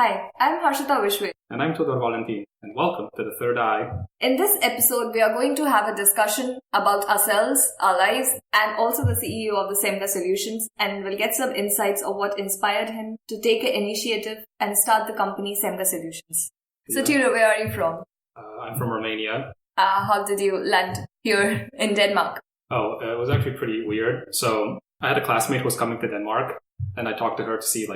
Hi, I'm Harshita Vishwe. And I'm Tudor-Valentin, and welcome to The Third Eye. In this episode, we are going to have a discussion about ourselves, our lives, and also the CEO of the Semga Solutions, and we'll get some insights of what inspired him to take an initiative and start the company Semga Solutions. So, Tudor, where are you from? I'm from Romania. How did you land here in Denmark? It was actually pretty weird. So, I had a classmate who was coming to Denmark, and I talked to her to see,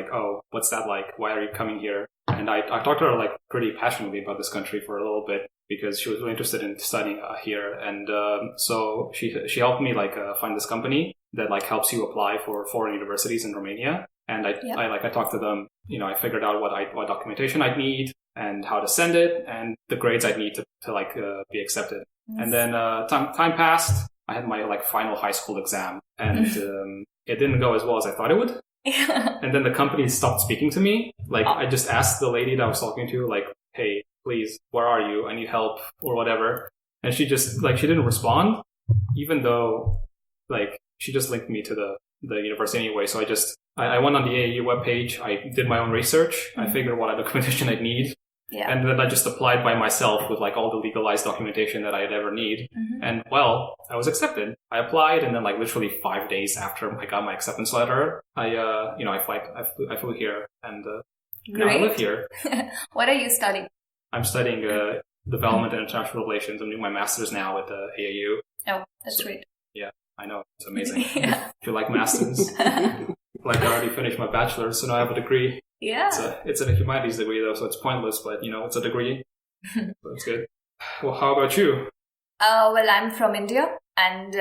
what's that like? Why are you coming here? And I talked to her, pretty passionately about this country for a little bit because she was really interested in studying here. And so she helped me, find this company that, helps you apply for foreign universities in Romania. And I talked to them, I figured out what documentation I'd need and how to send it and the grades I'd need to be accepted. Yes. And then time passed. I had my final high school exam and it didn't go as well as I thought it would. Yeah. And then the company stopped speaking to me. I just asked the lady that I was talking to, hey, please, where are you? I need help or whatever. And she just, she didn't respond, even though, she just linked me to the university anyway. So I went on the AAU webpage. I did my own research. Mm-hmm. I figured what documentation I'd need. Yeah. And then I just applied by myself with all the legalized documentation that I'd ever need. Mm-hmm. And I was accepted. I applied and then literally 5 days after I got my acceptance letter, I flew here and now I live here. What are you studying? I'm studying development and international relations. I'm doing my master's now at the AAU. Oh, that's great. Yeah, I know. It's amazing. Yeah. If you like masters. I already finished my bachelor's, so now I have a degree. Yeah. It's a humanities degree though, so it's pointless, but it's a degree. So it's good. Well, how about you? I'm from India and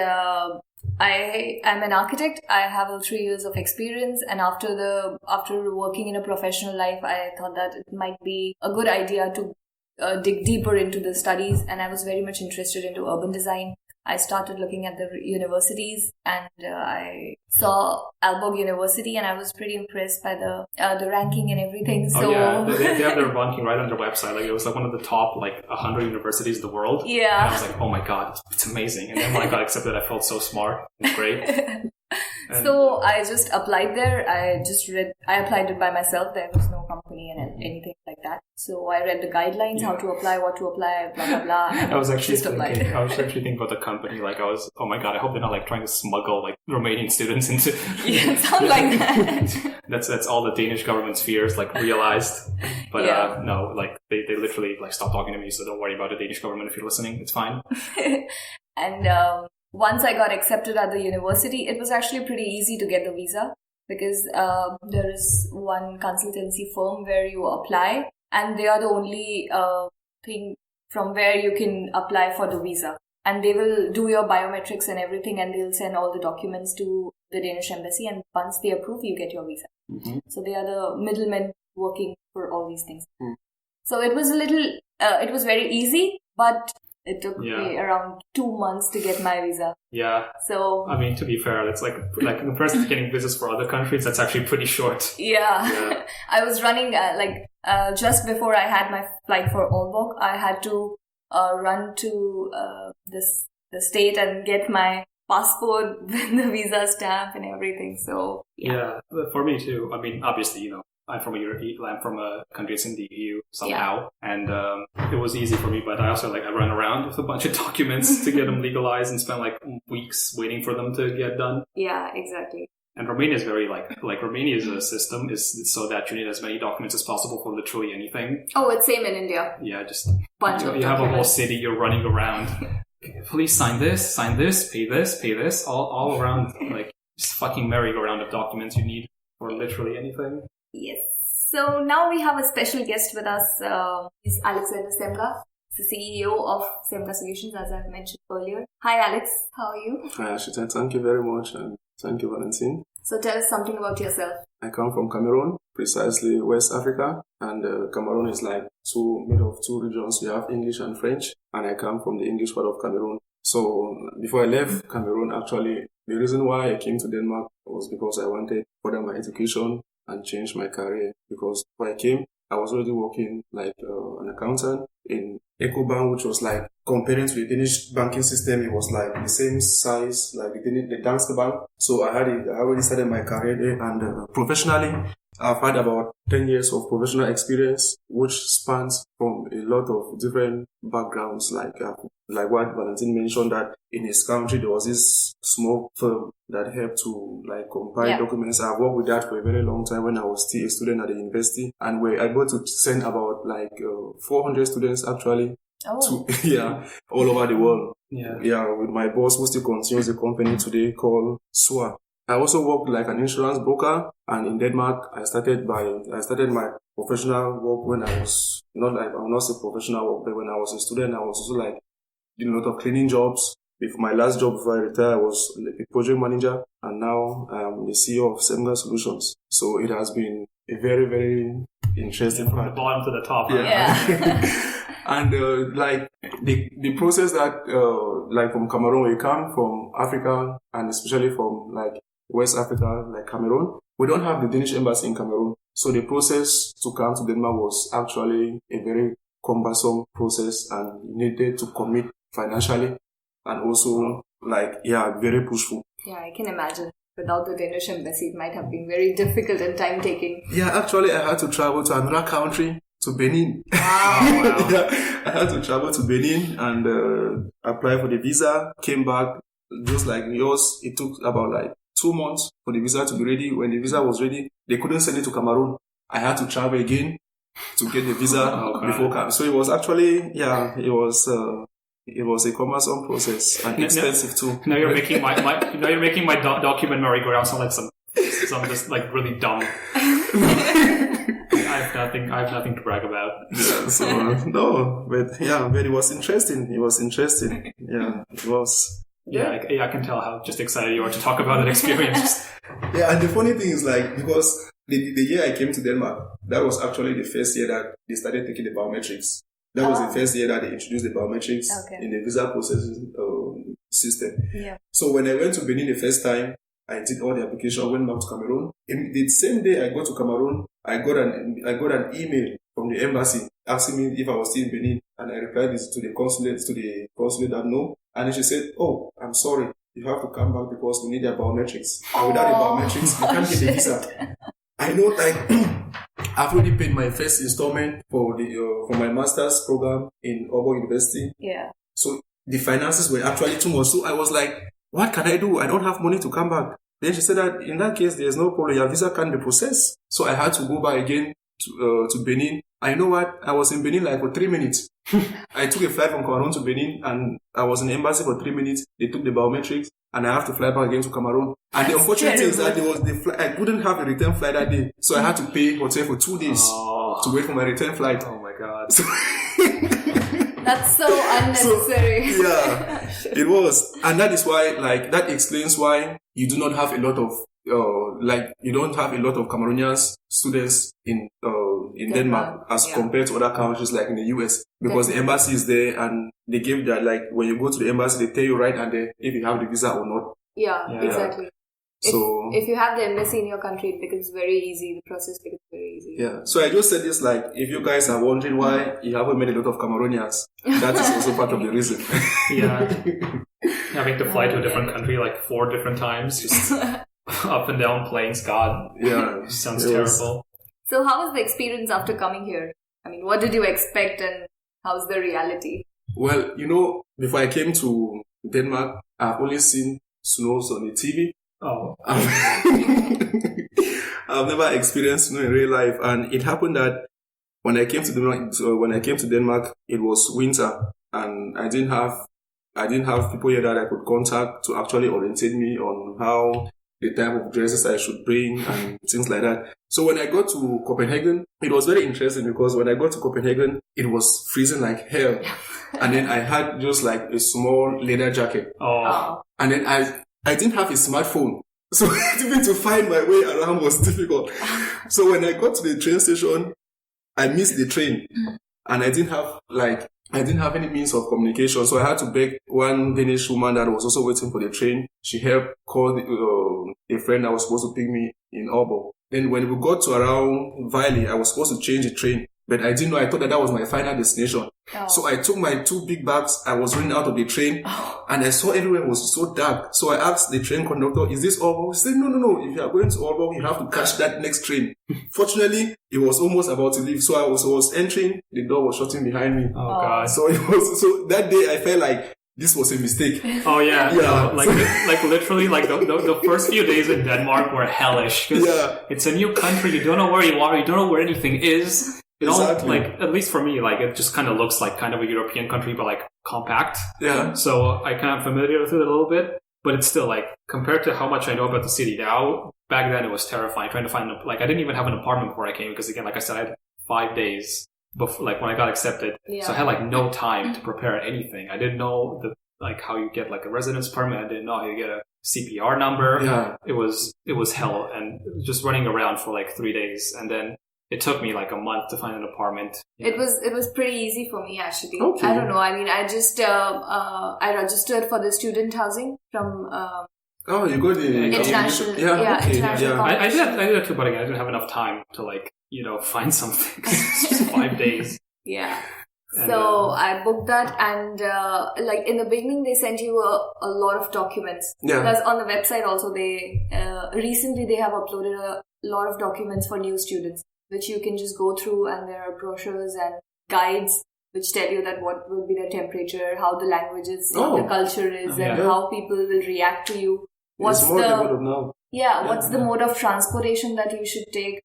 I'm an architect. I have 3 years of experience, and after working in a professional life, I thought that it might be a good idea to dig deeper into the studies, and I was very much interested into urban design. I started looking at the universities and I saw Aalborg University and I was pretty impressed by the ranking and everything. So they have their ranking right on their website. It was one of the top 100 universities in the world. Yeah. And I was like, oh my God, it's amazing. And then when I got accepted, I felt so smart. It's great. So I just applied there. I applied it by myself. There was no company and anything like that. So I read the guidelines, how to apply, what to apply, blah, blah, blah. I was actually thinking about the company. Oh my God, I hope they're not trying to smuggle Romanian students into. Yeah, it sounds like that. That's all the Danish government's fears realized. But no, they literally stopped talking to me. So don't worry about the Danish government if you're listening. It's fine. And once I got accepted at the university, it was actually pretty easy to get the visa because there is one consultancy firm where you apply and they are the only thing from where you can apply for the visa. And they will do your biometrics and everything and they'll send all the documents to the Danish embassy, and once they approve, you get your visa. Mm-hmm. So they are the middlemen working for all these things. Mm. So it was it was very easy, but it took me around 2 months to get my visa. Yeah. So I mean, to be fair, it's compared to getting visas for other countries, that's actually pretty short. Yeah. I was running just before I had my flight for Aalborg, I had to run to the state and get my passport with the visa stamp and everything. So yeah, for me too. I mean, obviously, I'm from a country that's in the EU somehow, and it was easy for me. But I also I ran around with a bunch of documents to get them legalized and spent weeks waiting for them to get done. Yeah, exactly. And Romania is very Romania's system is so that you need as many documents as possible for literally anything. Oh, it's same in India. Yeah, just you have a whole city you're running around. Please sign this, pay this, all around just fucking merry-go-round of documents you need for literally anything. Yes. So now we have a special guest with us. He's Alexander Semga, the CEO of Semga Solutions, as I've mentioned earlier. Hi, Alex. How are you? Hi, Harshita. Thank you very much, and thank you, Valentin. So tell us something about yourself. I come from Cameroon, precisely West Africa, and Cameroon is made of 2 regions. We have English and French, and I come from the English part of Cameroon. So before I left Cameroon, actually, the reason why I came to Denmark was because I wanted to further my education and change my career, because before I came, I was already working an accountant in EcoBank, which was comparing to the Danish banking system, it was the same size like the Danske Bank. So I already started my career there, and professionally, I've had about 10 years of professional experience, which spans from a lot of different backgrounds, like what Valentin mentioned, that in his country there was this small firm that helped to like compile documents. I've worked with that for a very long time when I was still a student at the university, and we're able to send about 400 students actually to all over the world. With my boss who still continues the company today called SWA. I also worked like an insurance broker, and in Denmark, I started my professional work when I was I will not say professional work, but when I was a student, I was also like doing a lot of cleaning jobs. Before my last job before I retired, I was like a project manager, and now I'm the CEO of Semga Solutions. So it has been a very, very interesting from the bottom to the top. And the process that from Cameroon, where you come from Africa, and especially from like West Africa, like Cameroon, we don't have the Danish embassy in Cameroon. So the process to come to Denmark was actually a very cumbersome process, and needed to commit financially, and also very pushful. Yeah, I can imagine. Without the Danish embassy, it might have been very difficult and time-taking. Yeah, actually, I had to travel to another country, to Benin. Wow. I had to travel to Benin and apply for the visa. Came back, just like yours. It took about 2 months for the visa to be ready. When the visa was ready, they couldn't send it to Cameroon. I had to travel again to get the visa before. So it was actually, it was a cumbersome process and expensive too. Now you're making my document merry-go-round sound like some just like really dumb. I have nothing to brag about. Yeah, so but it was interesting. It was interesting. Yeah, it was. Yeah, I can tell how just excited you are to talk about that experience. Yeah, and the funny thing is because the year I came to Denmark, that was actually the first year that they started taking the biometrics. That was the first year that they introduced the biometrics in the visa processing system. Yeah. So when I went to Benin the first time, I did all the application, went back to Cameroon. In the same day I got to Cameroon, I got an email from the embassy asking me if I was still in Benin, and I replied this to the consulate that no. And then she said, "Oh, I'm sorry, you have to come back because we need your biometrics. And without the biometrics, you can't get the visa." I know, I've already paid my first installment for my master's program in Obo University. Yeah. So the finances were actually too much. So I was like, what can I do? I don't have money to come back. Then she said that in that case, there's no problem. Your visa can't be processed. So I had to go back again to Benin. I know what? I was in Benin for 3 minutes. I took a flight from Cameroon to Benin, and I was in the embassy for 3 minutes. They took the biometrics, and I have to fly back again to Cameroon. And the unfortunate thing is that I couldn't have a return flight that day. So I had to pay hotel for 2 days to wait for my return flight. Oh my God. That's so unnecessary. It was. And that is why, that explains why you do not have a lot of, you don't have a lot of Cameroonian students in Denmark as compared to other countries like in the US, because the embassy is there, and they give that, when you go to the embassy, they tell you right and there if you have the visa or not. Yeah. Exactly. So if you have the embassy in your country, it becomes very easy. The process becomes very easy. Yeah. So I just said this, if you guys are wondering why you haven't met a lot of Cameroonians, that is also part of the reason. Yeah. Having to fly to a different country 4 different times, just up and down planes. God. Yeah. Sounds terrible. So how was the experience after coming here? I mean, what did you expect, and how's the reality? Well, before I came to Denmark, I've only seen snows on the TV. Oh. I've never experienced snow in real life, and it happened that when I came to Denmark, it was winter, and I didn't have people here that I could contact to actually orientate me on how the type of dresses I should bring and things like that. So when I got to Copenhagen, it was very interesting, because when I got to Copenhagen, it was freezing like hell. And then I had just a small leather jacket. Oh. And then I didn't have a smartphone. So even to find my way around was difficult. So when I got to the train station, I missed the train. And I didn't have any means of communication. So I had to beg one Danish woman that was also waiting for the train. She helped call a friend that was supposed to pick me in Aalborg. Then when we got to around Vejle, I was supposed to change the train. But I didn't know. I thought that was my final destination. Oh. So I took my 2 big bags. I was running out of the train, and I saw everywhere was so dark. So I asked the train conductor, "Is this Orbo?" He said, "No. If you are going to Orbo, you have to catch that next train." Fortunately, it was almost about to leave. So I was entering. The door was shutting behind me. Oh God. So that day I felt like this was a mistake. Oh yeah. Yeah. Like literally, like the first few days in Denmark were hellish. 'Cause it's a new country. You don't know where you are. You don't know where anything is. Exactly. Like, at least for me, like, it just kind of looks like kind of a European country, but like compact. Yeah. So I kind of familiar with it a little bit, but it's still like, compared to how much I know about the city now, back then it was terrifying trying to find, like, I didn't even have an apartment before I came, because again, like I said, I had 5 days before, like, when I got accepted. Yeah. So I had like no time to prepare anything. I didn't know like how you get like a residence permit. I didn't know how you get a CPR number. Yeah. It was hell, and just running around for like 3 days, and then it took me like a month to find an apartment. It was pretty easy for me, actually. Okay. I don't know. I mean, I just I registered for the student housing from Oh, you go the international. Yeah. Okay. International Yeah. I did that too, but again, I didn't have enough time to like, find something. It's just 5 days. Yeah. And, So I booked that, and like in the beginning they sent you a lot of documents. Yeah. Plus on the website also they recently they have uploaded a lot of documents for new students, which you can just go through, and there are brochures and guides which tell you that what will be the temperature, how the language is, what the culture is, and how people will react to you. It's more developed now. What's the mode of transportation that you should take?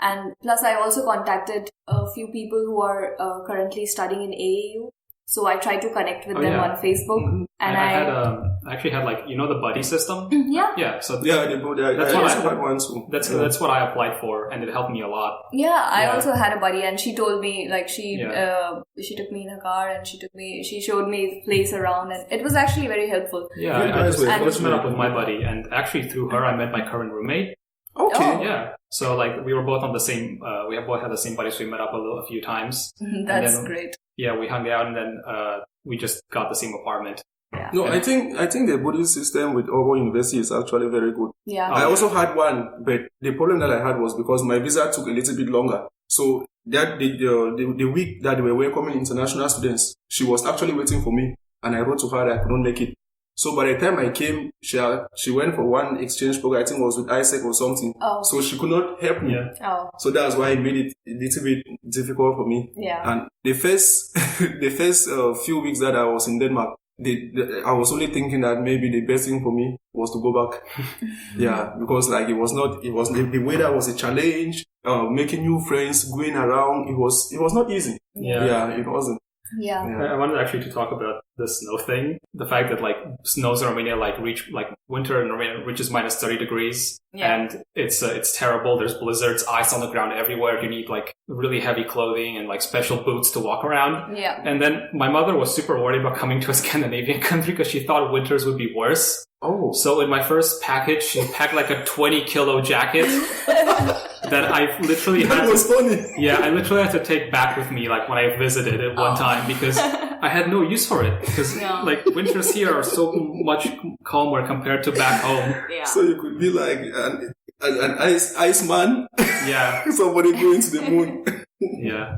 And plus, I also contacted a few people who are currently studying in AAU. So I tried to connect with them on Facebook. Mm-hmm. And I actually had like, the buddy system. Yeah. Yeah. So That's that's what I applied for, and it helped me a lot. Yeah, I also had a buddy, and she told me, like, she took me in her car, and she showed me place around, and it was actually very helpful. Yeah, I just met up with my buddy, and actually through her, I met my current roommate. Okay. Oh. Yeah. So like we were both on the same, we have both had the same buddy, so we met up a few times. That's great. Yeah, we hung out, and then we just got the same apartment. Yeah. No, I think the buddy system with Orbo University is actually very good. Yeah. I also had one, but the problem that I had was because my visa took a little bit longer. So that the week that they were welcoming international students, she was actually waiting for me, and I wrote to her that I couldn't make it. So by the time I came, she went for one exchange program. I think it was with ISEC or something. Oh. So she could not help me. Yeah. Oh. So that's why it made it a little bit difficult for me. Yeah. And the first few weeks that I was in Denmark, I was only thinking that maybe the best thing for me was to go back. Yeah, because like the weather was a challenge. Making new friends, going around, it was not easy. Yeah, it wasn't. Yeah. I wanted actually to talk about the snow thing. The fact that like snows in Romania reach winter in Romania reaches minus 30 degrees, and it's terrible. There's blizzards, ice on the ground everywhere. You need like really heavy clothing and like special boots to walk around. Yeah. And then my mother was super worried about coming to a Scandinavian country because she thought winters would be worse. Oh. So in my first package, she packed like a 20-kilo jacket that I literally had. That was funny. Yeah, I literally had to take back with me, like when I visited it one time, because I had no use for it. Because like winters here are so much calmer compared to back home. Yeah. So you could be like an ice man. Yeah. Somebody going to the moon. Yeah.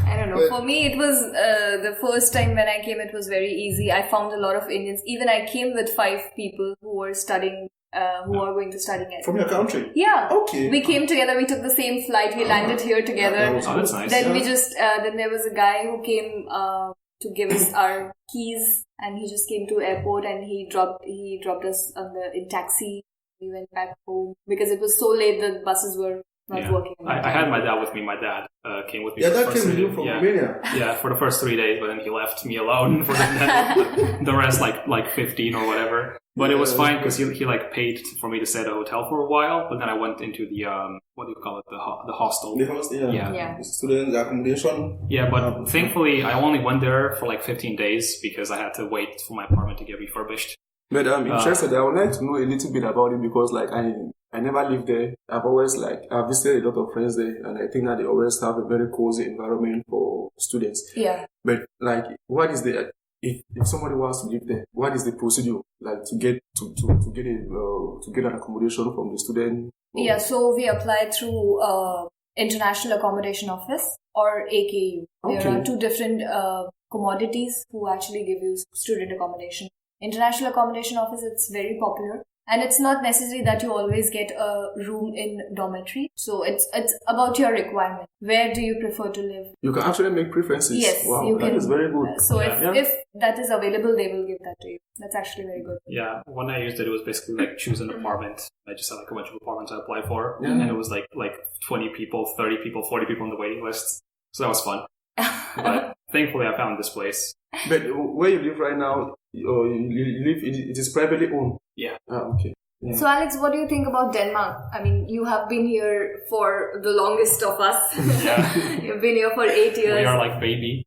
I don't know. For me, it was the first time when I came, it was very easy. I found a lot of Indians. Even I came with 5 people who were studying, who are going to study at. From your country? Yeah. Okay. We came together. We took the same flight. We landed here together. That's nice. Then we just, then there was a guy who came to give us our keys, and he just came to airport, and he dropped us in taxi. We went back home because it was so late. The buses were not working. I had my dad with me. My dad came with me. Yeah, for that the first came with 3 you days. from Romania. Yeah, for the first 3 days, but then he left me alone for the rest, like 15 or whatever. But it was fine because he like paid for me to stay at a hotel for a while. But then I went into the what do you call it, the hostel. The hostel, Yeah. Student accommodation. Yeah, but thankfully I only went there for like 15 days because I had to wait for my apartment to get refurbished. But I'm interested. I would like to know a little bit about it because like I never lived there. I've always I've visited a lot of friends there, and I think that they always have a very cozy environment for students. Yeah. But like, what is if somebody wants to live there, what is the procedure like to get an accommodation from the student? Yeah, so we applied through International Accommodation Office or AKU. There are two different commodities who actually give you student accommodation. International Accommodation Office, it's very popular. And it's not necessary that you always get a room in dormitory. So it's about your requirement. Where do you prefer to live? You can actually make preferences. Yes. Wow, you that can. is very good. So if that is available, they will give that to you. That's actually very good. Yeah. When I used it, it was basically like choose an apartment. I just had like a bunch of apartments I applied for. And it was like 20 people, 30 people, 40 people on the waiting list. So that was fun. But thankfully I found this place. But where you live right now, you live, it is privately owned. Yeah. Okay. Yeah. So Alex, what do you think about Denmark? I mean, you have been here for the longest of us. Yeah. You've been here for 8 years. We are like baby.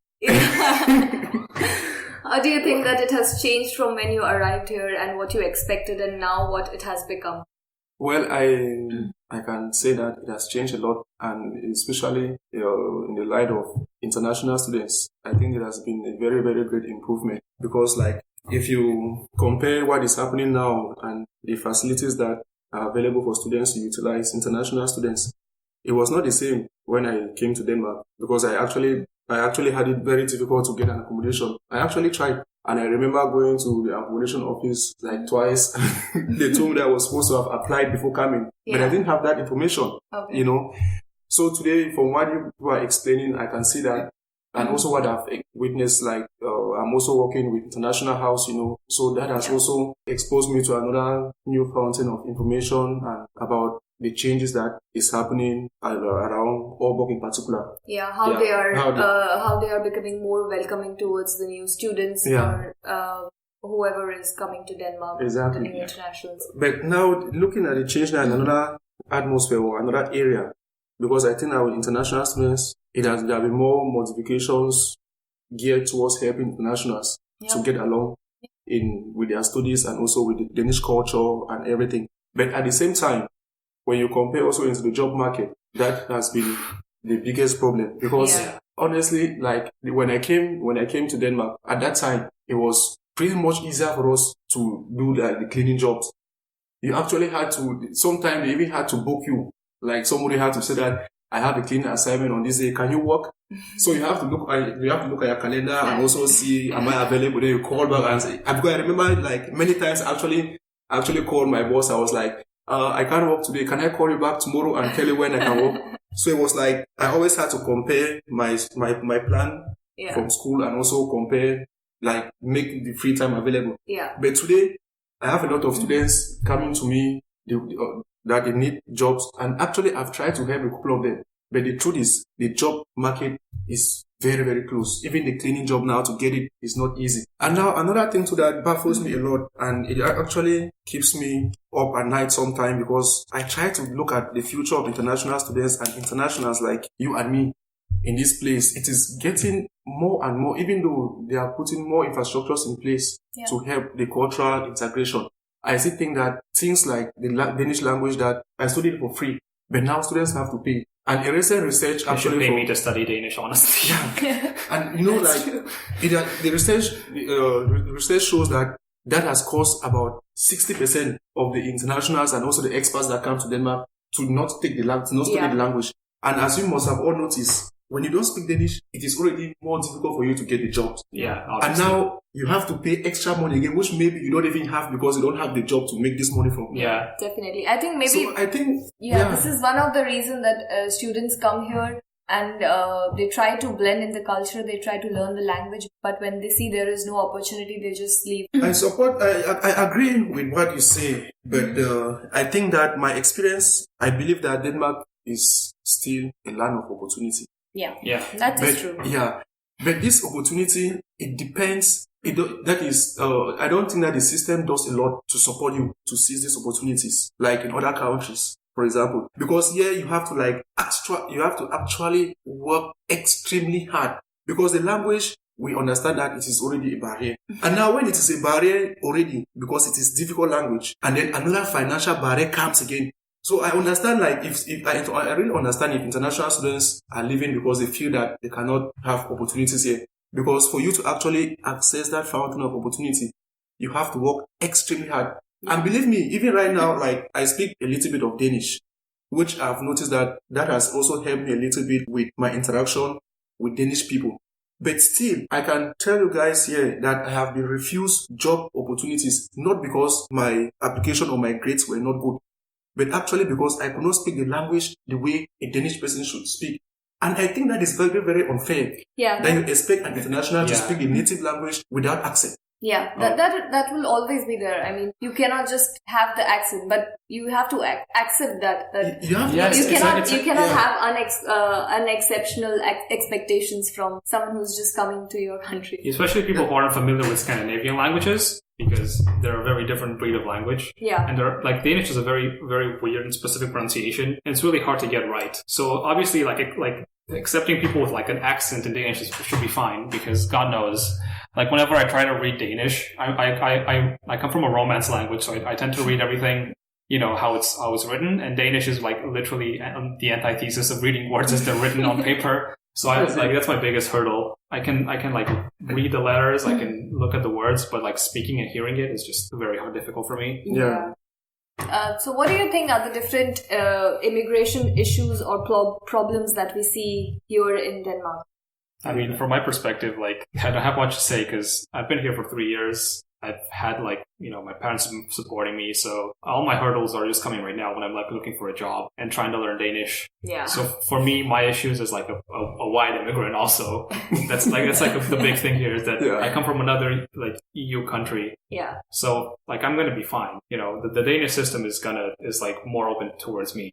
How do you think that it has changed from when you arrived here and what you expected and now what it has become? Well, I can say that it has changed a lot, and especially in the light of international students, I think it has been a very, very great improvement, because like if you compare what is happening now and the facilities that are available for students to utilize, international students, it was not the same when I came to Denmark, because I actually had it very difficult to get an accommodation. I actually tried. And I remember going to the accommodation office like twice. They told me that I was supposed to have applied before coming. Yeah. But I didn't have that information, you know. So today, from what you were explaining, I can see that. And also what I've witnessed, like I'm also working with International House, you know. So that has also exposed me to another new fountain of information and about the changes that is happening around Aalborg in particular. Yeah, how they are becoming more welcoming towards the new students or whoever is coming to Denmark. Exactly. The new internationals. But now looking at the change now in another atmosphere or another area, because I think our international students, there have been more modifications geared towards helping internationals to get along with their studies and also with the Danish culture and everything. But at the same time, when you compare also into the job market, that has been the biggest problem, because honestly, like when I came to Denmark at that time, it was pretty much easier for us to do the cleaning jobs. You actually had to, sometimes they even had to book you. Like somebody had to say that I have a cleaning assignment on this day. Can you work? So you have to look at your calendar and also see, am I available? Then you call back and say, because I remember like many times I actually called my boss. I was like, I can't work today. Can I call you back tomorrow and tell you when I can work? So it was like, I always had to compare my plan from school and also compare, like make the free time available. Yeah. But today, I have a lot of students coming to me that they need jobs, and actually I've tried to help a couple of them. But the truth is, the job market is very, very close. Even the cleaning job now, to get it is not easy. And now another thing too that baffles me a lot, and it actually keeps me up at night sometimes, because I try to look at the future of international students and internationals like you and me in this place. It is getting more and more, even though they are putting more infrastructures in place to help the cultural integration. I still think that things like the Danish language that I studied for free, but now students have to pay. And a recent research actually should pay me to study Danish, honestly. Yeah. And you know, like the research shows that has caused about 60% of the internationals and also the expats that come to Denmark to not take the language, to not study the language. And as you must have all noticed, when you don't speak Danish, it is already more difficult for you to get the jobs. Yeah, obviously. And now you have to pay extra money again, which maybe you don't even have because you don't have the job to make this money from. Yeah, definitely. I think maybe. So I think. This is one of the reasons that students come here and they try to blend in the culture, they try to learn the language, but when they see there is no opportunity, they just leave. I agree with what you say, but I think that my experience, I believe that Denmark is still a land of opportunity. Yeah. That is true. Yeah. But this opportunity, it depends. I don't think that the system does a lot to support you to seize these opportunities, like in other countries, for example. Because here you have to actually work extremely hard, because the language, we understand that it is already a barrier. And now when it is a barrier already, because it is difficult language, and then another financial barrier comes again. So I understand, like, I really understand if international students are leaving because they feel that they cannot have opportunities here. Because for you to actually access that fountain of opportunity, you have to work extremely hard. And believe me, even right now, like, I speak a little bit of Danish. which I've noticed that has also helped me a little bit with my interaction with Danish people. But still, I can tell you guys here that I have been refused job opportunities, not because my application or my grades were not good, but actually because I could not speak the language the way a Danish person should speak. And I think that is very, very unfair. Yeah. That you expect an international to speak the native language without accent. Yeah, that will always be there. I mean, you cannot just have the accent, but you have to accept that. You cannot have unexceptional expectations from someone who's just coming to your country. Especially people who aren't familiar with Scandinavian languages, because they're a very different breed of language. Yeah. And they're like Danish is a very, very weird and specific pronunciation, and it's really hard to get right. So obviously, like accepting people with like an accent in Danish should be fine, because God knows. Like whenever I try to read Danish, I come from a Romance language, so I tend to read everything, how it's written, and Danish is like literally the antithesis of reading words as they're written on paper. So that's my biggest hurdle. I can like read the letters, I can look at the words, but like speaking and hearing it is just very difficult for me. Yeah. So what do you think are the different immigration issues or problems that we see here in Denmark? I mean, from my perspective, like, I don't have much to say because I've been here for 3 years. I've had like, my parents supporting me. So all my hurdles are just coming right now when I'm like looking for a job and trying to learn Danish. Yeah. So for me, my issues is like a white immigrant also. that's the big thing here is that I come from another like EU country. Yeah. So like, I'm going to be fine. The Danish system is like more open towards me.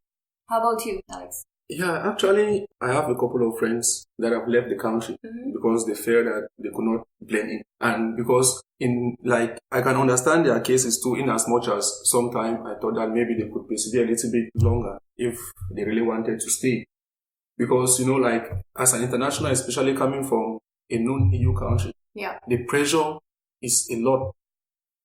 How about you, Alex? Yeah, actually, I have a couple of friends that have left the country because they fear that they could not blend in. And because I can understand their cases too, in as much as sometimes I thought that maybe they could persevere a little bit longer if they really wanted to stay. Because, as an international, especially coming from a non-EU country, the pressure is a lot.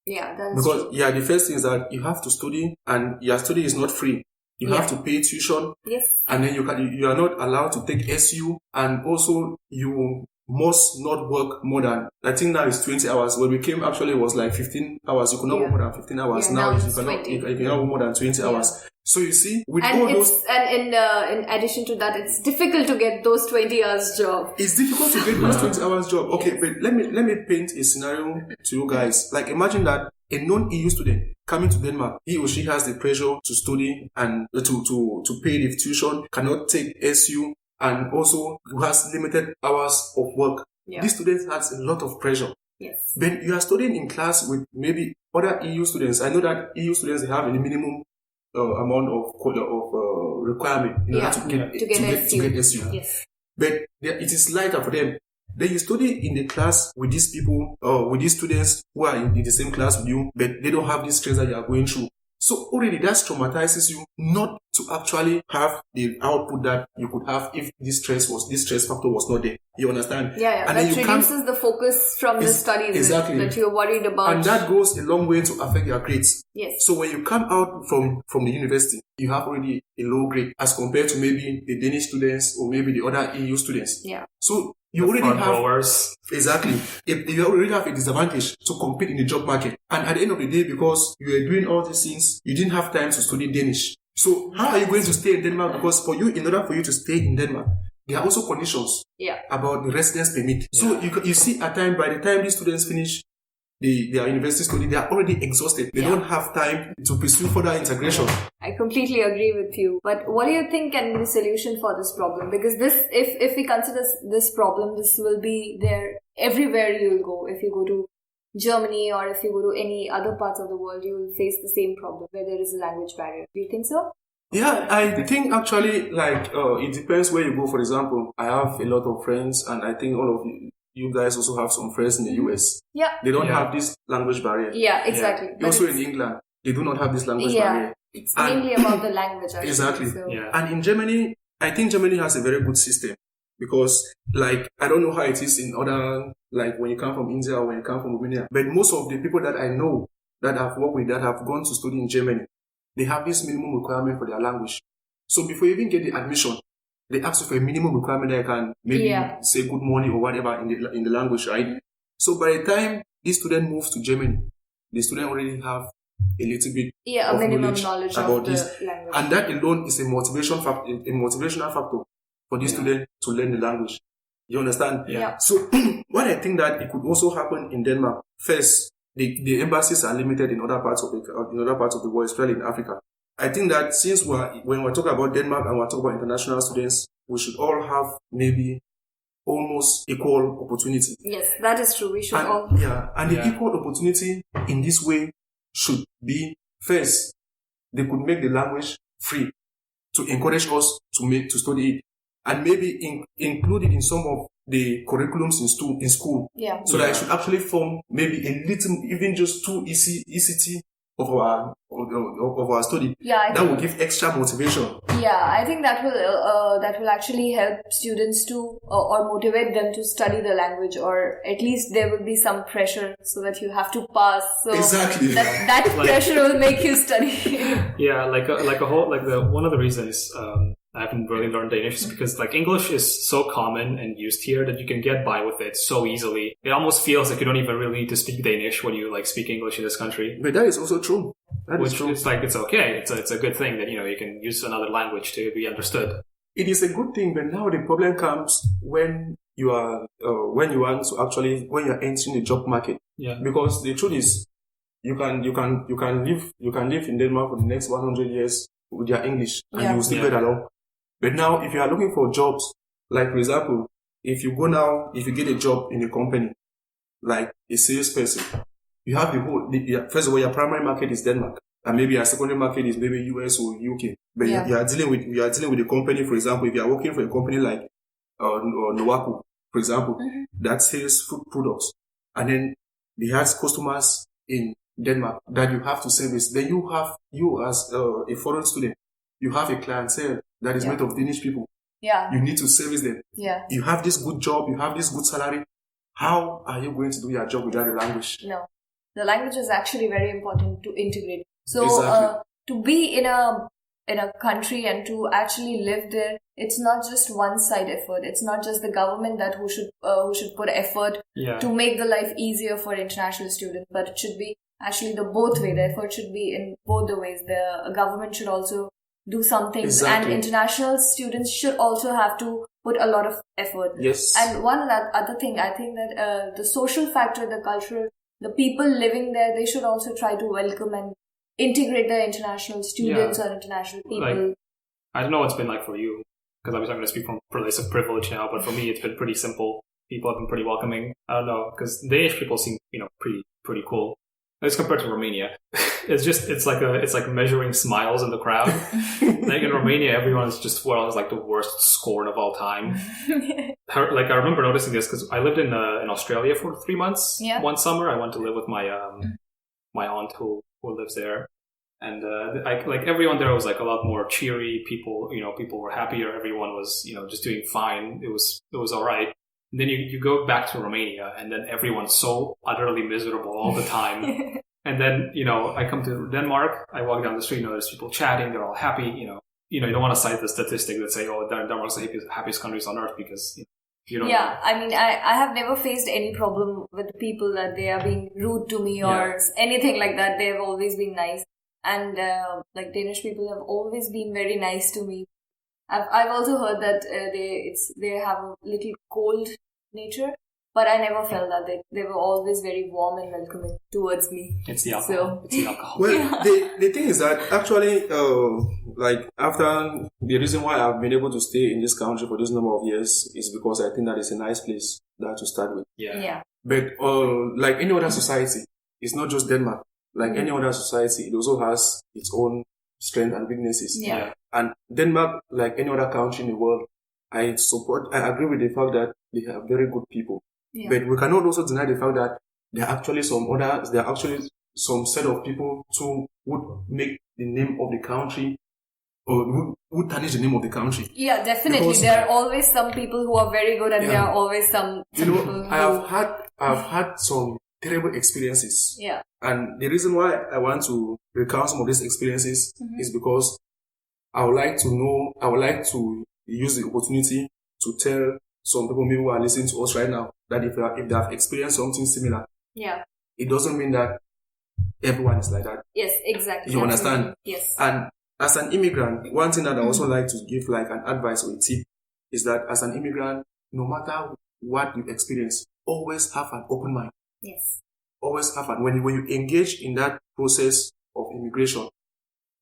Yeah, that's true. The first thing is that you have to study, and your study is not free. You have to pay tuition. Yes. And then you are not allowed to take SU, and also you must not work more than, I think now it's 20 hours. When we came, actually, it was like 15 hours. You could not work more than 15 hours. Yeah, now you cannot work more than 20 hours. So you see, with all those... And in addition to that, it's difficult to get those 20 hours job. It's difficult to get those 20 hours job. Okay, but let me paint a scenario to you guys. Like, imagine that a non-EU student coming to Denmark, he or she has the pressure to study and to pay the tuition, cannot take SU, and also who has limited hours of work. Yeah. This student has a lot of pressure. Yes. When you are studying in class with maybe other EU students, I know that EU students, they have a minimum amount of requirement in order to get SU. Yes. But it is lighter for them. Then you study in the class with these people, with these students who are in the same class with you, but they don't have this stress that you are going through. So already that traumatizes you not to actually have the output that you could have if this stress factor was not there. You understand? Yeah. And that reduces the focus from the studies that you're worried about. And that goes a long way to affect your grades. Yes. So when you come out from the university, you have already a low grade as compared to maybe the Danish students or maybe the other EU students. Yeah. So you already have exactly. You already have a disadvantage to compete in the job market. And at the end of the day, because you were doing all these things, you didn't have time to study Danish. So how are you going to stay in Denmark? Because in order for you to stay in Denmark, there are also conditions about the residence permit. Yeah. So you see at time, by the time these students finish their university study, they are already exhausted. They don't have time to pursue further integration. I completely agree with you. But what do you think can be the solution for this problem? Because if we consider this problem, this will be there everywhere you will go. If you go to Germany or if you go to any other parts of the world, you will face the same problem where there is a language barrier. Do you think so? Yeah, I think actually, it depends where you go. For example, I have a lot of friends, and I think all of you guys also have some friends in the US. Yeah. They don't have this language barrier. Yeah, exactly. Yeah. Also in England, they do not have this language barrier. It's mainly about the language, actually. Exactly. So. Yeah. And in Germany, I think Germany has a very good system because, I don't know how it is in other, when you come from India or when you come from Romania, but most of the people that I know that I've worked with that have gone to study in Germany, they have this minimum requirement for their language. So before you even get the admission, they ask you for a minimum requirement that you can maybe say good morning or whatever in the language, right? So by the time this student moves to Germany, the student already have a little bit a of minimum knowledge about of this. the language. And that alone is a motivational factor for this student to learn the language. You understand? Yeah. So what I think that it could also happen in Denmark, first, the embassies are limited in other parts of the world, especially in Africa. I think that since when we're talking about Denmark and we're talking about international students, we should all have maybe almost equal opportunity. Yes, that is true. We should all. And the equal opportunity in this way should be, first, they could make the language free to encourage us to study it, and maybe include it in some of the curriculums in school. Yeah. So that it should actually form maybe a little, even just 2 ECT of our study. Yeah, that will give extra motivation. Yeah, I think that will actually help students to or motivate them to study the language, or at least there will be some pressure so that you have to pass. So exactly. That pressure will make you study. Yeah, one of the reasons I haven't really learned Danish is because English is so common and used here that you can get by with it so easily. It almost feels like you don't even really need to speak Danish when you speak English in this country. But that is also true. It's okay. It's a good thing that you can use another language to be understood. It is a good thing, but now the problem comes when you are when you're entering the job market. Yeah. Because the truth is, you can live in Denmark for the next 100 years with your English and you will still get along. But now, if you are looking for jobs, for example, if you get a job in a company, like a salesperson, you have first of all, your primary market is Denmark, and maybe your secondary market is maybe US or UK. But you are dealing with a company. For example, if you are working for a company like Nowaku, for example, that sells food products, and then they have customers in Denmark that you have to service. Then you as a foreign student, you have a clientele that is made of Danish people. Yeah. You need to service them. Yeah. You have this good job, you have this good salary. How are you going to do your job without the language? No. The language is actually very important to integrate. So exactly. To be in a country and to actually live there, it's not just one side effort. It's not just the government who should put effort to make the life easier for international students, but it should be actually the both way. The effort should be in both the ways. The government should also do some things, and international students should also have to put a lot of effort. Yes. And one other thing, I think that the social factor, the cultural, the people living there, they should also try to welcome and integrate the international students or international people. I don't know what's been like for you, because obviously I'm going to speak from a place of privilege now, but for me it's been pretty simple. People have been pretty welcoming. I don't know, because Danish people seem, pretty cool. As compared to Romania, it's like measuring smiles in the crowd. In Romania, everyone is just the worst scorn of all time. I remember noticing this because I lived in Australia for 3 months. Yeah. One summer, I went to live with my aunt who lives there, and everyone there was a lot more cheery. People were happier. Everyone was just doing fine. It was all right. And then you go back to Romania, and then everyone's so utterly miserable all the time. And then, I come to Denmark, I walk down the street, there's people chatting, they're all happy, you don't want to cite the statistic that say, Denmark's the happiest countries on earth because you don't know. I mean, I have never faced any problem with people that they are being rude to me or anything like that. They have always been nice. And, Danish people have always been very nice to me. I've also heard that they have a little cold nature, but I never felt that. They were always very warm and welcoming towards me. It's the alcohol. It's the alcohol. Well, the thing is that actually, after the reason why I've been able to stay in this country for this number of years is because I think that it's a nice place to start with. Yeah. But like any other society, it's not just Denmark. Like any other society, it also has its own strength and weaknesses. Yeah. And Denmark, like any other country in the world, I agree with the fact that they have very good people. Yeah. But we cannot also deny the fact that there are actually some set of people who would make the name of the country or would tarnish the name of the country. Yeah, definitely. Because there are always some people who are very good and there are always some people who... I've had some terrible experiences. Yeah. And the reason why I want to recount some of these experiences is because I would like to use the opportunity to tell some people maybe who are listening to us right now that if they have experienced something similar, it doesn't mean that everyone is like that. Yes, exactly. You understand? Yes. And as an immigrant, one thing that I also like to give like an advice or a tip is that as an immigrant, no matter what you experience, always have an open mind. Yes. Always have an, when you engage in that process of immigration,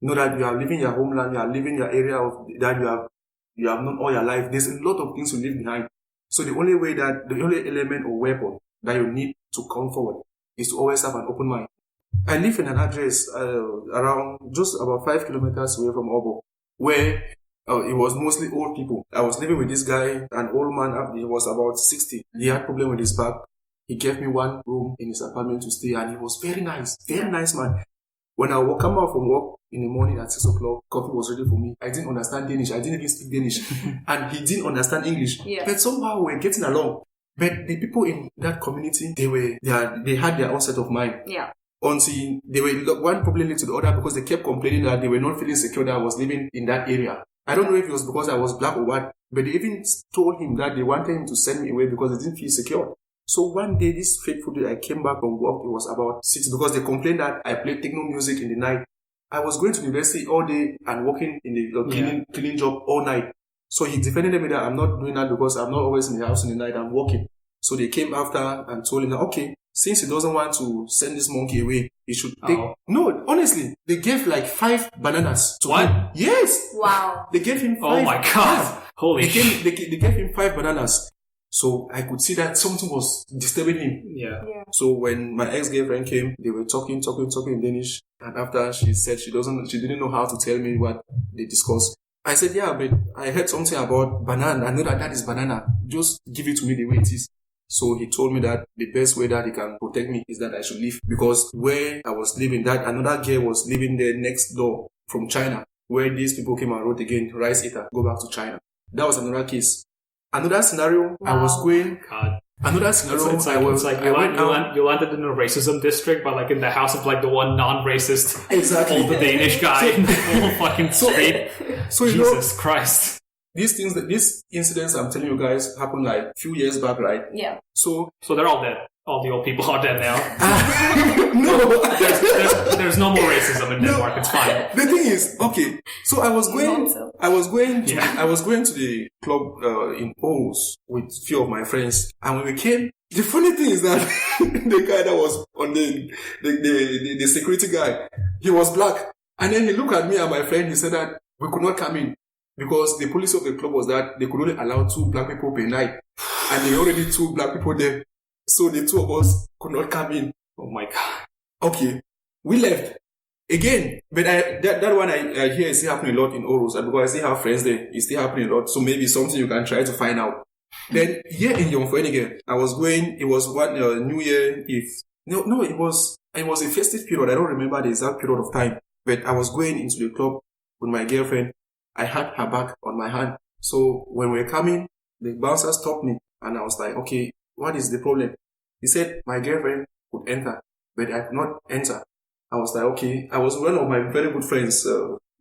know that you are leaving your homeland, you are leaving your area of that you have known all your life. There's a lot of things to leave behind. So the only element or weapon that you need to come forward is to always have an open mind. I live in an address around just about 5 kilometers away from Obo, where it was mostly old people. I was living with this guy, an old man. He was about 60. He had problem with his back. He gave me one room in his apartment to stay, and he was very nice man. When I would come out from work in the morning at 6 o'clock, coffee was ready for me. I didn't understand Danish. I didn't even speak Danish. And he didn't understand English. Yeah. But somehow we're getting along. But the people in that community, they had their own set of mind. Yeah. Until one problem led to the other because they kept complaining that they were not feeling secure that I was living in that area. I don't know if it was because I was black or what, but they even told him that they wanted him to send me away because they didn't feel secure. So one day, this fateful day, I came back from work. It was about 6 because they complained that I played techno music in the night. I was going to university all day and working in the cleaning job all night. So he defended me that I'm not doing that because I'm not always in the house in the night. I'm working. So they came after and told him that, okay, since he doesn't want to send this monkey away, he should take... No, honestly, they gave like 5 bananas to him. Yes. Wow. They gave him 5. Oh my God. Holy shit. They gave him 5 bananas. So I could see that something was disturbing him. Yeah. So when my ex-girlfriend came, they were talking in Danish. And after she said she didn't know how to tell me what they discussed. I said, yeah, but I heard something about banana. I know that is banana. Just give it to me the way it is. So he told me that the best way that he can protect me is that I should leave. Because where I was living, that another girl was living there next door from China. Where these people came and wrote again, rice eater, go back to China. That was another case. Another scenario, I was going... God. Another scenario, you landed in a racism district, but like in the house of like the one non-racist, exactly, old Danish guy in the whole fucking street. So Jesus Christ. These incidents I'm telling you guys happened like a few years back, right? Yeah. So they're all dead. All the old people are dead now. No, there's no more racism in Denmark. It's fine. The thing is, okay. So I was going to the club in Aarhus with a few of my friends, and when we came, the funny thing is that the guy that was on the security guy, he was black, and then he looked at me and my friend. He said that we could not come in because the policy of the club was that they could only allow 2 black people per night, and there were already 2 black people there. So the 2 of us could not come in. Oh my God. Okay. We left. Again. But that one I hear is still happening a lot in Aarhus. Because I still have friends there. It's still happening a lot. So maybe something you can try to find out. Then here in Jomfruenige, I was going, it was what New Year Eve. No, it was a festive period. I don't remember the exact period of time. But I was going into the club with my girlfriend. I had her bag on my hand. So when we were coming, the bouncer stopped me. And I was like, okay, what is the problem? He said, my girlfriend could enter, but I could not enter. I was like, okay. I was one of my very good friends.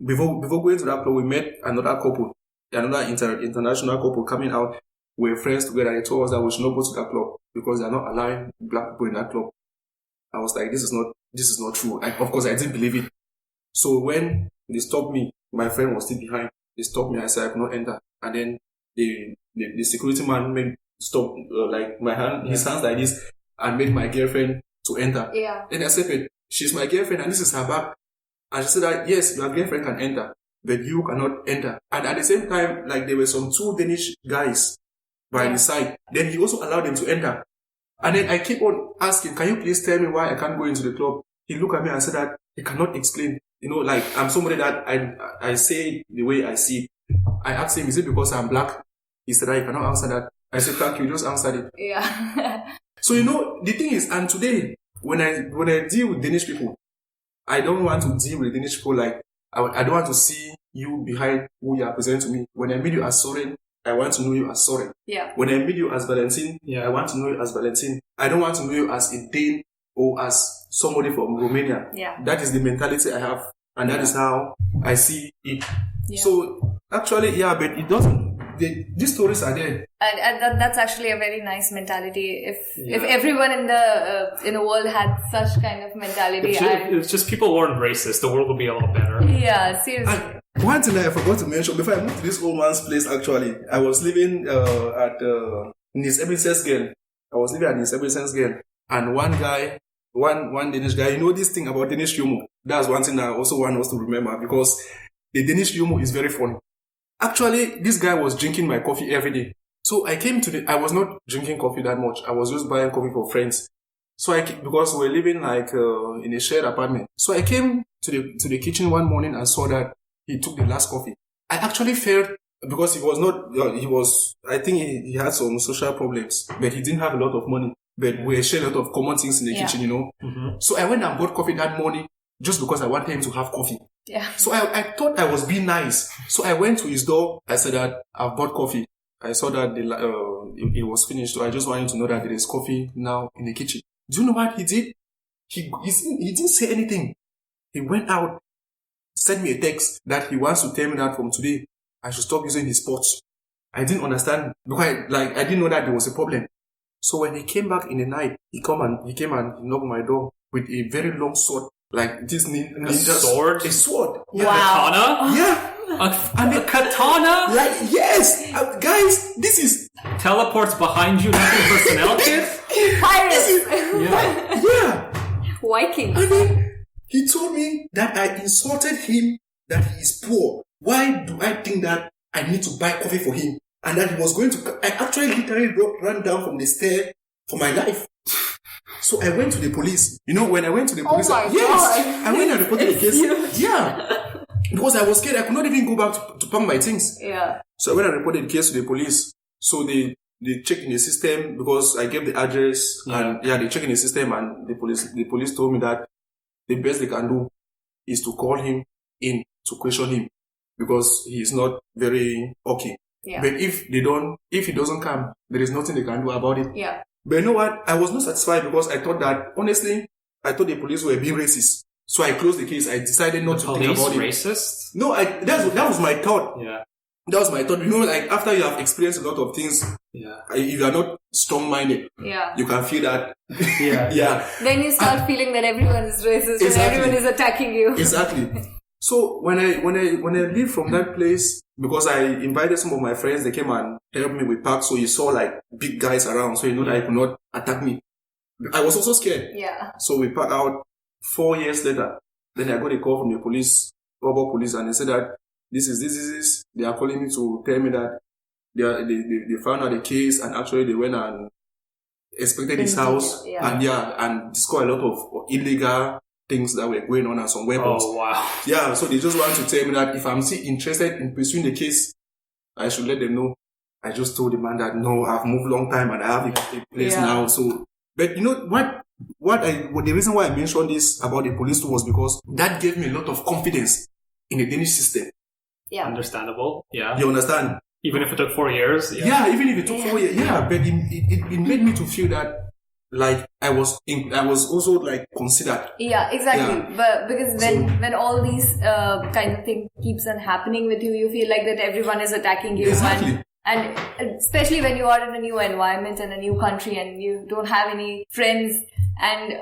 Before going to that club, we met another couple, another international couple coming out. We were friends together. They told us that we should not go to that club because they are not allowing black people in that club. I was like, this is not true. Of course, I didn't believe it. So when they stopped me, my friend was still behind. They stopped me. I said I could not enter. And then the security man made stop like my hand, his hands like this, and made my girlfriend to enter. Yeah. Then I said, she's my girlfriend and this is her bag. And she said that yes, your girlfriend can enter, but you cannot enter. And at the same time, like there were some 2 Danish guys by the side. Then he also allowed them to enter. And then I keep on asking, can you please tell me why I can't go into the club? He looked at me and said that he cannot explain. You know, like I'm somebody that I say the way I see it. I asked him, is it because I'm black? He said that he cannot answer that. I said, thank you, just answered it. Yeah. So, you know, the thing is, and today, when I deal with Danish people, I don't want to deal with Danish people like, I don't want to see you behind who you are presenting to me. When I meet you as Soren, I want to know you as Soren. Yeah. When I meet you as Valentin, I want to know you as Valentin. I don't want to know you as a Dane or as somebody from Romania. Yeah. That is the mentality I have. And that is how I see it. Yeah. So, actually, but it doesn't these stories are there. And that's actually a very nice mentality. If everyone in the world had such kind of mentality, it's just people weren't racist, the world would be a lot better. Yeah, seriously. And one thing I forgot to mention before I moved to this old man's place, actually, I was living at Nice Ebrisensgen. I was living at Nice Ebrisensgen, and one Danish guy. You know this thing about Danish humor. That's one thing I also want us to remember, because the Danish humor is very funny. Actually, this guy was drinking my coffee every day. So I was not drinking coffee that much. I was just buying coffee for friends. So because we were living like in a shared apartment. So I came to the kitchen one morning and saw that he took the last coffee. I actually felt, because I think he had some social problems, but he didn't have a lot of money. But we shared a lot of common things in the kitchen, you know. Mm-hmm. So I went and bought coffee that morning just because I wanted him to have coffee. Yeah. So I thought I was being nice. So I went to his door. I said that I've bought coffee. I saw that it was finished. So I just wanted to know that there is coffee now in the kitchen. Do you know what he did? He didn't say anything. He went out, sent me a text that he wants to tell me that from today I should stop using his pots. I didn't understand, because I didn't know that there was a problem. So when he came back in the night, he came and knocked on my door with a very long sword. Like this ninja sword? A sword. Yeah. Wow. Katana? Yeah. A katana? Like, yes. Guys, this is... Teleports behind you, nothing personnel kit? Pirates! Yeah. Vikings. And then he told me that I insulted him, that he is poor. Why do I think that I need to buy coffee for him? And that he was going to... I actually literally ran down from the stair for my life. So I went to the police. You know, when I went to the police... God. I went and reported the case. Yeah. Because I was scared. I could not even go back to pack my things. Yeah. So I went and reported the case to the police. So they checked in the system, because I gave the address. And they checked in the system, and the police told me that the best they can do is to call him in to question him, because he is not very okay. Yeah. But if he doesn't come, there is nothing they can do about it. Yeah. But you know what? I was not satisfied, because I thought the police were being racist. So I closed the case. I decided not to think about it. Racist? No, that was my thought. Yeah. That was my thought. You know, like after you have experienced a lot of things, if you are not strong-minded, you can feel that. Yeah. Yeah. Then you start feeling that everyone is racist and everyone is attacking you. Exactly. So when I leave from that place, because I invited some of my friends, they came and helped me with pack, so you saw like big guys around, so you know that they could not attack me. I was also scared. Yeah. So we packed out. 4 years later, then I got a call from the police, Bobo police, and they said that this is. They are calling me to tell me that they found out the case, and actually they went and inspected his house, and discovered a lot of illegal things that were going on and some weapons. Oh wow! Yeah, so they just want to tell me that if I'm still interested in pursuing the case, I should let them know. I just told the man that no, I've moved long time and I have a place now. So, but you know what? The reason why I mentioned this about the police too was because that gave me a lot of confidence in the Danish system. Yeah. Understandable. Yeah. You understand? Even if it took 4 years. Yeah, even if it took 4 years. Yeah, but it made me to feel that like I was also like considered. Yeah, exactly. Yeah. But because when all these kind of thing keeps on happening with you, you feel like that everyone is attacking you. Exactly. And especially when you are in a new environment and a new country and you don't have any friends and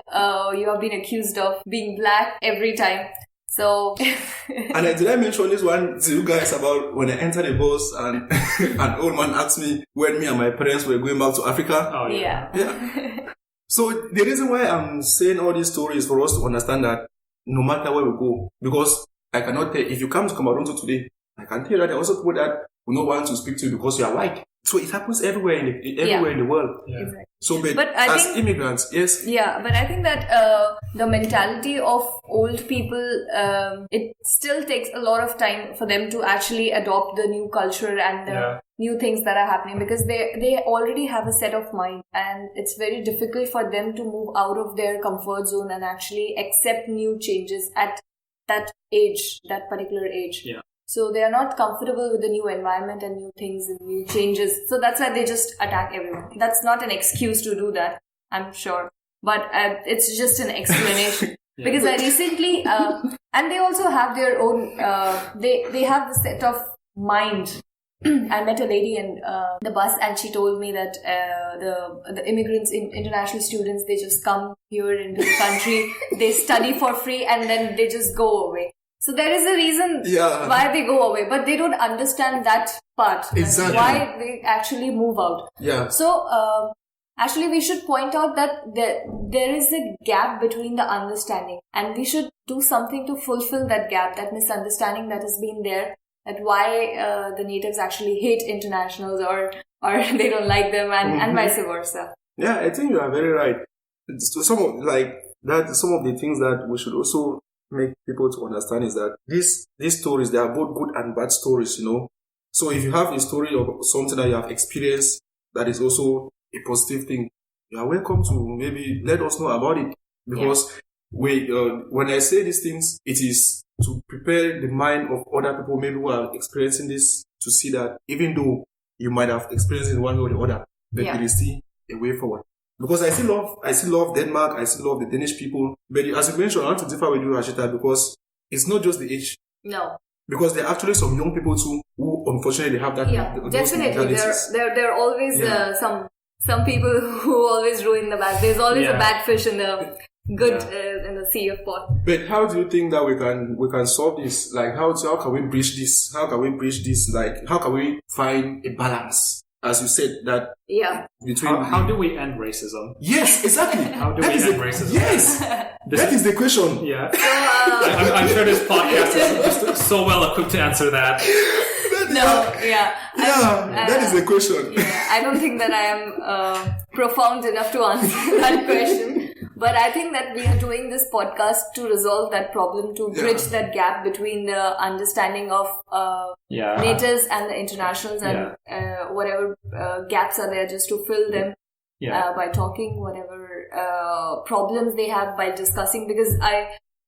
you have been accused of being black every time. So... And did I mention this one to you guys about when I entered the bus and an old man asked me when me and my parents were going back to Africa? Oh, yeah. So the reason why I'm saying all these stories for us to understand that no matter where we go, because I cannot tell, if you come to Cameroon today, I can tell you that there are also people that will not want to speak to you because you are white. So it happens everywhere in the world. Yeah. Exactly. So, but as immigrants, yes. Yeah, but I think that the mentality of old people, it still takes a lot of time for them to actually adopt the new culture and the new things that are happening, because they already have a set of mind, and it's very difficult for them to move out of their comfort zone and actually accept new changes at that age, that particular age. Yeah. So they are not comfortable with the new environment and new things and new changes. So that's why they just attack everyone. That's not an excuse to do that, I'm sure. But it's just an explanation. Because I recently, and they also have their own, they have the set of mind I met a lady in the bus, and she told me that the immigrants, international students, they just come here into the country, they study for free, and then they just go away. So there is a reason why they go away, but they don't understand that part. Exactly. Why they actually move out. Yeah. So actually, we should point out that there is a gap between the understanding, and we should do something to fulfill that gap, that misunderstanding that has been there. That why the natives actually hate internationals or they don't like them and vice versa. Yeah, I think you are very right. So some of the things that we should also make people to understand is that these stories, they are both good and bad stories, you know. So if you have a story of something that you have experienced that is also a positive thing, you are welcome to maybe let us know about it. Because when I say these things, it is to prepare the mind of other people maybe who are experiencing this, to see that even though you might have experienced it one way or the other, but there is still a way forward. Because I still love Denmark, I still love the Danish people. But as you mentioned, I want to differ with you, Harshita, because it's not just the age. No. Because there are actually some young people too who unfortunately have that. Yeah, definitely. There are always some people who always ruin the bad. There's always a bad fish in the good in the sea of pot. But how do you think that we can solve this? Like how can we bridge this? How can we bridge this? Like how can we find a balance? As you said that between how do we end racism? Yes, exactly. How do we end racism? Yes, that is the question. Yeah, I'm sure this podcast is just so well equipped to answer that. That is the question. Yeah, I don't think that I am profound enough to answer that question. But I think that we are doing this podcast to resolve that problem, to bridge that gap between the understanding of natives and the internationals, and whatever gaps are there, just to fill them by talking, whatever problems they have by discussing. Because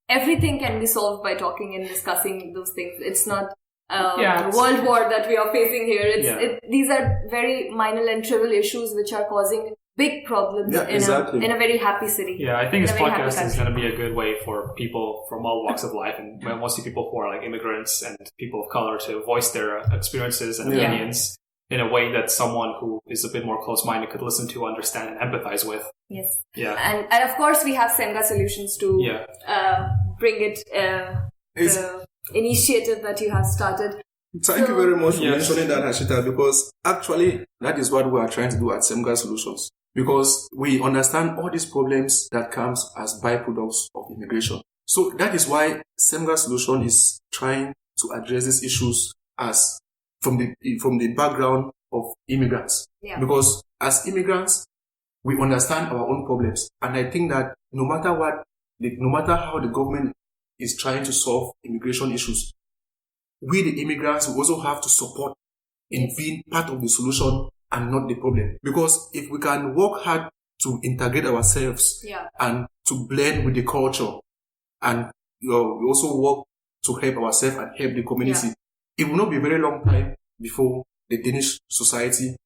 everything can be solved by talking and discussing those things. It's not world war that we are facing here. These are very minor and trivial issues which are causing big problems in a very happy city. Yeah, I think this podcast is going to be a good way for people from all walks of life, and mostly people who are like immigrants and people of color, to voice their experiences and opinions in a way that someone who is a bit more close-minded could listen to, understand, and empathize with. Yes. Yeah. And of course we have Semga Solutions to bring it, the initiative that you have started. Thank you very much for mentioning that, Harshita, because actually that is what we are trying to do at Semga Solutions. Because we understand all these problems that comes as byproducts of immigration. So that is why Semga Solution is trying to address these issues as from the background of immigrants. Yeah. Because as immigrants, we understand our own problems. And I think that no matter how the government is trying to solve immigration issues, we the immigrants will also have to support in being part of the solution and not the problem. Because if we can work hard to integrate ourselves and to blend with the culture, and we also work to help ourselves and help the community, it will not be a very long time before the Danish society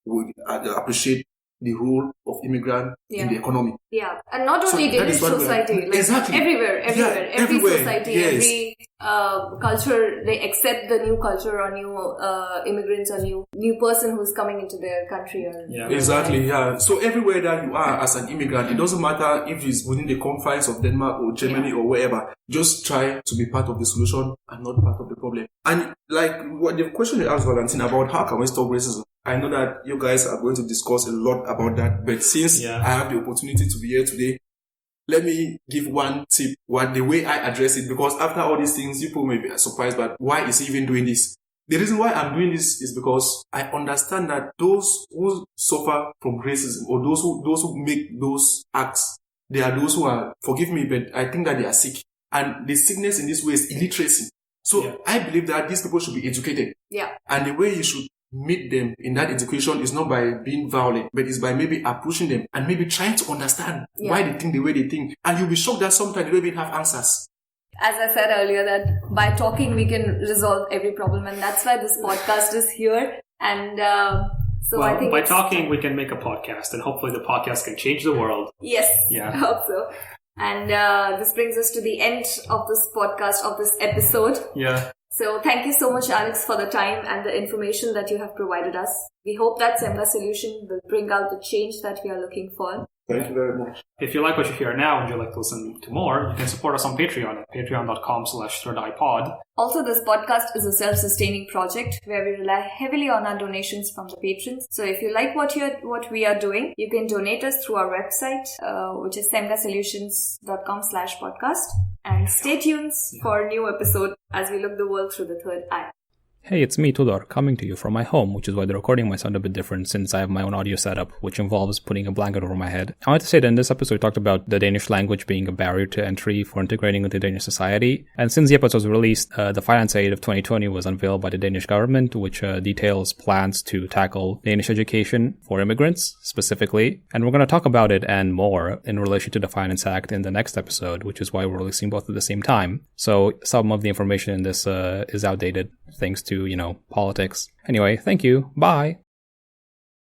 would appreciate the role of immigrant in the economy. Yeah, and not only Danish society, like everywhere, every society, every culture, they accept the new culture or new immigrants or new person who's coming into their country. Or So everywhere that you are as an immigrant, it doesn't matter if it's within the confines of Denmark or Germany or wherever, just try to be part of the solution and not part of the problem. And like what the question you asked Valentin about, how can we stop racism? I know that you guys are going to discuss a lot about that, but since I have the opportunity to be here today, let me give one tip, the way I address it, because after all these things, people may be surprised, but why is he even doing this? The reason why I'm doing this is because I understand that those who suffer from racism, or those who make those acts, they are those who are, forgive me, but I think that they are sick. And the sickness in this way is illiteracy. So I believe that these people should be educated. Yeah. And the way you should meet them in that education is not by being violent, but it's by maybe approaching them and maybe trying to understand why they think the way they think. And you'll be shocked that sometimes they don't even have answers. As I said earlier, that by talking we can resolve every problem, and that's why this podcast is here. And I think by talking we can make a podcast, and hopefully the podcast can change the world. Yes, I hope so. And this brings us to the end of this podcast, of this episode. Yeah. So thank you so much, Alex, for the time and the information that you have provided us. We hope that Semga Solution will bring out the change that we are looking for. Thank you very much. If you like what you hear now and you'd like to listen to more, you can support us on Patreon at patreon.com/thirdeyepod. Also, this podcast is a self-sustaining project where we rely heavily on our donations from the patrons. So if you like what we are doing, you can donate us through our website, which is semgasolutions.com/podcast. And stay tuned for a new episode as we look the world through the third eye. Hey, it's me, Tudor, coming to you from my home, which is why the recording might sound a bit different since I have my own audio setup, which involves putting a blanket over my head. I want to say that in this episode we talked about the Danish language being a barrier to entry for integrating into Danish society. And since the episode was released, the Finance Aid of 2020 was unveiled by the Danish government, which details plans to tackle Danish education for immigrants, specifically. And we're going to talk about it and more in relation to the Finance Act in the next episode, which is why we're releasing both at the same time. So some of the information in this is outdated, thanks to, politics. Anyway, thank you. Bye.